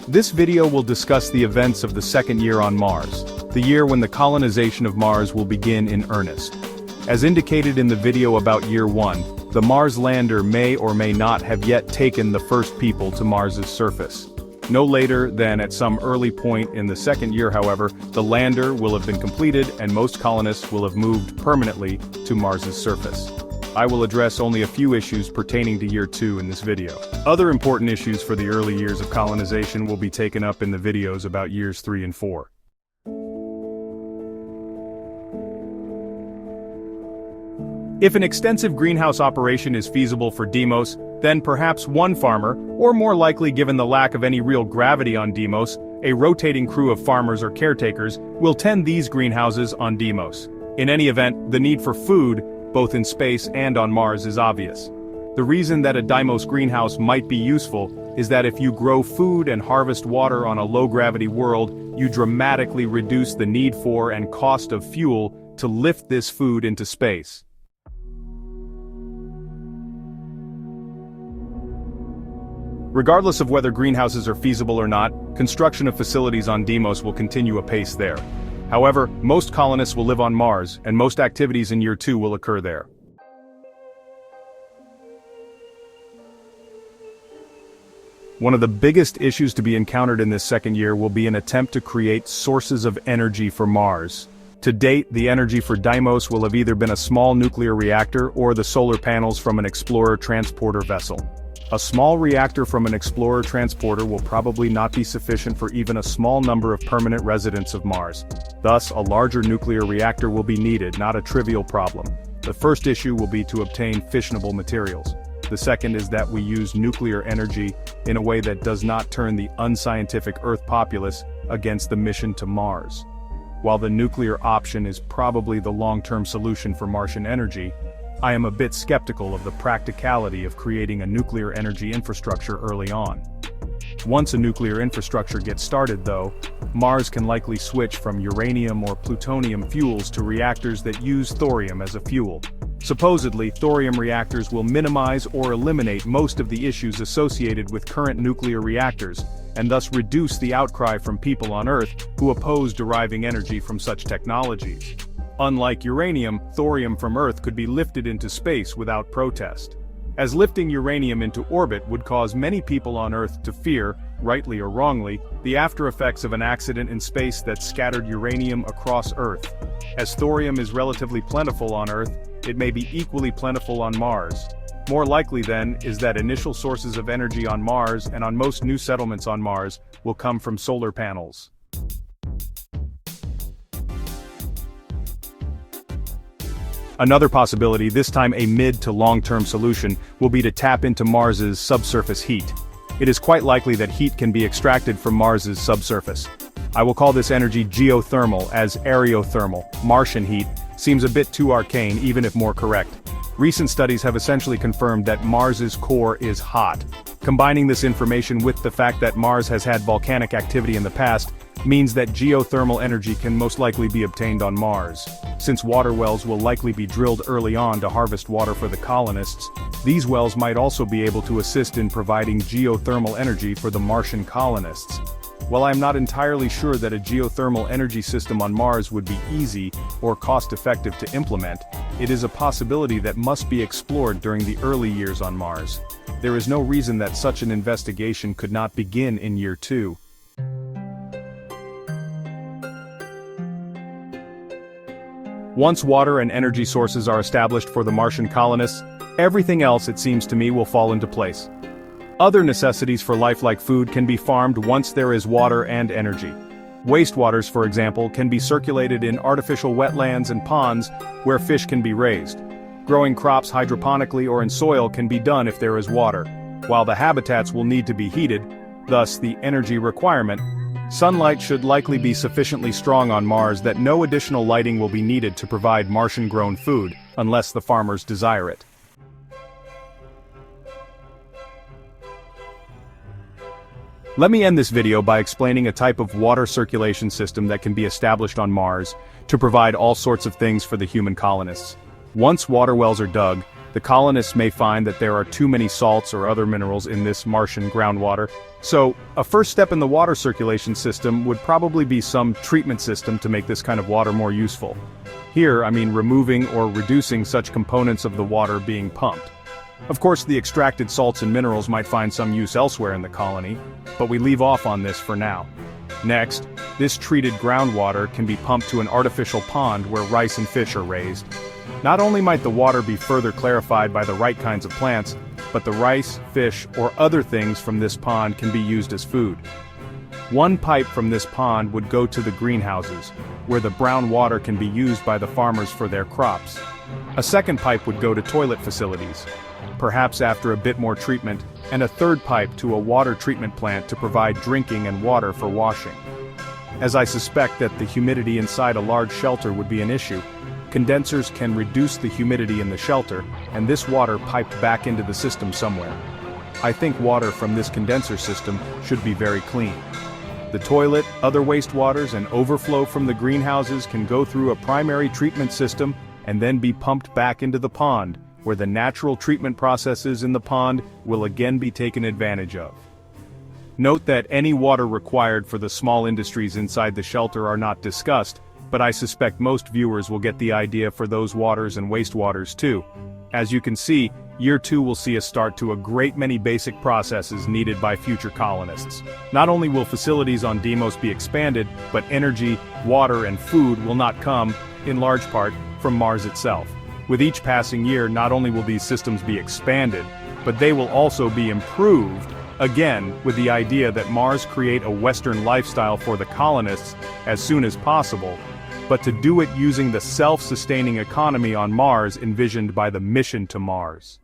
This video will discuss the events of the second year on Mars, the year when the colonization of Mars will begin in earnest. As indicated in the video about year 1, the Mars lander may or may not have yet taken the first people to Mars's surface. No later than at some early point in the second year, however, the lander will have been completed and most colonists will have moved permanently to Mars's surface. I will address only a few issues pertaining to year 2 in this video. Other important issues for the early years of colonization will be taken up in the videos about years 3 and 4. If an extensive greenhouse operation is feasible for Deimos, then perhaps one farmer, or more likely given the lack of any real gravity on Deimos, a rotating crew of farmers or caretakers, will tend these greenhouses on Deimos. In any event, the need for food, both in space and on Mars, is obvious. The reason that a Deimos greenhouse might be useful is that if you grow food and harvest water on a low-gravity world, you dramatically reduce the need for and cost of fuel to lift this food into space. Regardless of whether greenhouses are feasible or not, construction of facilities on Deimos will continue apace there. However, most colonists will live on Mars, and most activities in year 2 will occur there. One of the biggest issues to be encountered in this second year will be an attempt to create sources of energy for Mars. To date, the energy for Deimos will have either been a small nuclear reactor or the solar panels from an Explorer transporter vessel. A small reactor from an Explorer transporter will probably not be sufficient for even a small number of permanent residents of Mars. Thus, a larger nuclear reactor will be needed, not a trivial problem. The first issue will be to obtain fissionable materials. The second is that we use nuclear energy in a way that does not turn the unscientific Earth populace against the mission to Mars. While the nuclear option is probably the long-term solution for Martian energy, I am a bit skeptical of the practicality of creating a nuclear energy infrastructure early on. Once a nuclear infrastructure gets started, though, Mars can likely switch from uranium or plutonium fuels to reactors that use thorium as a fuel. Supposedly, thorium reactors will minimize or eliminate most of the issues associated with current nuclear reactors, and thus reduce the outcry from people on Earth who oppose deriving energy from such technologies. Unlike uranium, thorium from Earth could be lifted into space without protest. As lifting uranium into orbit would cause many people on Earth to fear, rightly or wrongly, the after effects of an accident in space that scattered uranium across Earth. As thorium is relatively plentiful on Earth, it may be equally plentiful on Mars. More likely then is that initial sources of energy on Mars and on most new settlements on Mars will come from solar panels. Another possibility, this time a mid to long-term solution, will be to tap into Mars's subsurface heat. It is quite likely that heat can be extracted from Mars's subsurface. I will call this energy geothermal, as aerothermal, Martian heat, seems a bit too arcane even if more correct. Recent studies have essentially confirmed that Mars's core is hot. Combining this information with the fact that Mars has had volcanic activity in the past, means that geothermal energy can most likely be obtained on Mars. Since water wells will likely be drilled early on to harvest water for the colonists, these wells might also be able to assist in providing geothermal energy for the Martian colonists. While I am not entirely sure that a geothermal energy system on Mars would be easy or cost-effective to implement, it is a possibility that must be explored during the early years on Mars. There is no reason that such an investigation could not begin in year 2. Once water and energy sources are established for the Martian colonists, everything else, it seems to me, will fall into place. Other necessities for life like food can be farmed once there is water and energy. Wastewaters, for example, can be circulated in artificial wetlands and ponds where fish can be raised. Growing crops hydroponically or in soil can be done if there is water, while the habitats will need to be heated, thus the energy requirement. Sunlight should likely be sufficiently strong on Mars that no additional lighting will be needed to provide Martian-grown food, unless the farmers desire it. Let me end this video by explaining a type of water circulation system that can be established on Mars to provide all sorts of things for the human colonists. Once water wells are dug, The colonists may find that there are too many salts or other minerals in this Martian groundwater, so a first step in the water circulation system would probably be some treatment system to make this kind of water more useful. Here, I mean removing or reducing such components of the water being pumped. Of course, the extracted salts and minerals might find some use elsewhere in the colony, but we leave off on this for now. Next, this treated groundwater can be pumped to an artificial pond where rice and fish are raised. Not only might the water be further clarified by the right kinds of plants, but the rice, fish, or other things from this pond can be used as food. One pipe from this pond would go to the greenhouses, where the brown water can be used by the farmers for their crops. A second pipe would go to toilet facilities, perhaps after a bit more treatment, and a third pipe to a water treatment plant to provide drinking and water for washing. As I suspect that the humidity inside a large shelter would be an issue, condensers can reduce the humidity in the shelter, and this water piped back into the system somewhere. I think water from this condenser system should be very clean. The toilet, other wastewaters, and overflow from the greenhouses can go through a primary treatment system and then be pumped back into the pond, where the natural treatment processes in the pond will again be taken advantage of. Note that any water required for the small industries inside the shelter are not discussed, but I suspect most viewers will get the idea for those waters and wastewaters too. As you can see, Year 2 will see us start to a great many basic processes needed by future colonists. Not only will facilities on Deimos be expanded, but energy, water, and food will not come, in large part, from Mars itself. With each passing year, not only will these systems be expanded, but they will also be improved, again, with the idea that Mars create a Western lifestyle for the colonists as soon as possible, but to do it using the self-sustaining economy on Mars envisioned by the mission to Mars.